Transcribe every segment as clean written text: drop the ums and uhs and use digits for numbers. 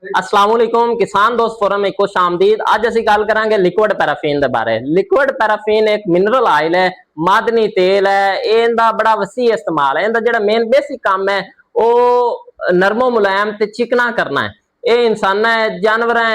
अस्सलाम वालेकुम किसान दोस्त फोरम में खुश आमदीद। अज असीं गल करांगे लिक्विड पैराफीन दे बारे। लिक्विड पैराफीन एक मिनरल ऑयल है, मादनी तेल है। इहदा बड़ा वसी इस्तेमाल है। इहदा जिहड़ा मेन बेसिक काम है वो नरमो मुलायम ते चिकना करना है। ये इंसानां जानवरां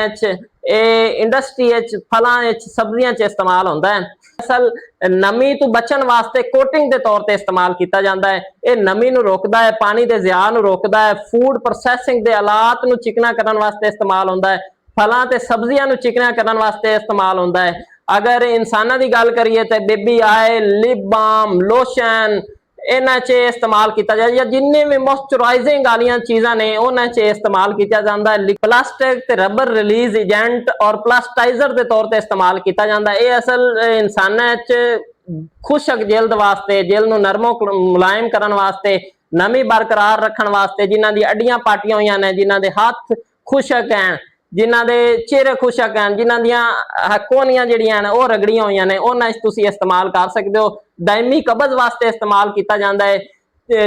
इंडस्ट्री फलां सब्जियां इस्तेमाल होंदा है। असल नमी तो बचन वास्ते कोटिंग के तौर पर इस्तेमाल किया जाता है। ये नमी नूं रोकदा है, पानी के ज़िया नूं रोकदा है, फूड प्रोसैसिंग के आलात नूं चिकना करने वास्ते इस्तेमाल होंदा है, फलां ते सब्जियां नूं चिकना करने वास्ते इस्तेमाल होंदा है। अगर इंसानां दी गल करिए तो baby oil, lip balm, lotion इन्हां च इस्तेमाल किया जाए, या जिन्नी भी मॉइस्चराइजिंग वाली चीज़ां ने उन्हां च इस्तेमाल किया जाता है। प्लास्टिक ते रबर रिलीज एजेंट और प्लास्टाइजर के तौर पर इस्तेमाल किया जाता है। ये असल इंसानां खुशक जिल्द वास्ते, जिल्द नूं नरमो मुलायम करने वास्ते, नमी बरकरार रखने वास्ते, जिन्हां दी अड्डियां पाटियां होईयां ने, जिन्हां दे हत्थ खुशक हैं, जिन्हां दे चेहरे खुशक हैं, जिन्हां दियां कोहनियां जिहड़ियां ने ओह रगड़ियां होईयां ने, उन्हां च तुसीं इस्तेमाल कर सकदे हो। दायमी कब्ज वास्ते इस्तेमाल किया जाता है,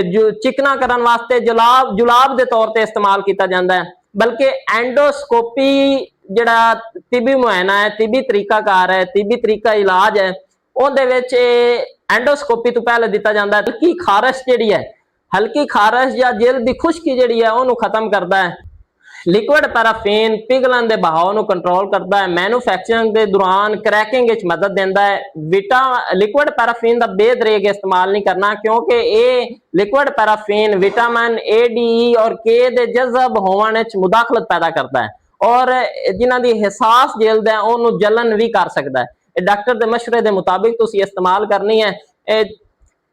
जो चिकना करने वास्ते जुलाब के तौर पर इस्तेमाल किया जाता है। बल्कि एंडोस्कोपी जिहड़ा तिबी मुआयना है, तिबी तरीकाकार है, तिबी तरीका इलाज है, उहदे विच एंडोस्कोपी तो पहले दिता जाता है। हल्की खारश जिहड़ी है, हल्की खारश या जिल्द की खुश्की जिहड़ी है उहनूं खत्म करता है। लिक्विड पैराफीन पिघलन के बहाव को कंट्रोल करता है, मैन्युफैक्चरिंग के दौरान क्रैकिंग मदद देता है। लिक्विड पैराफीन का बेदरेग इस्तेमाल नहीं करना, क्योंकि ये liquid paraffin vitamin A, D और के दे जज़ब होने मुदाखलत पैदा करता है, और जिन्हां दी हिसास जिल्द है उन्होंने जलन भी कर सकता है। डॉक्टर के मशवरे के मुताबिक तुसीं इस्तेमाल करनी है।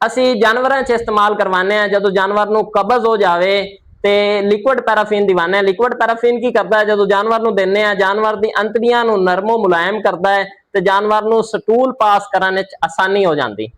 असीं जानवरां च इस्तेमाल करवाने हैं, जदों जानवर नूं कब्ज हो जाए तो लिक्विड पैराफीन दिवाने। लिक्विड पैराफीन की करता है, जो जानवर नूं देने हैं, जानवर दी अंतड़ियां नूं नरमो मुलायम करता है, तो जानवर नूं स्टूल पास करने आसानी हो जाती।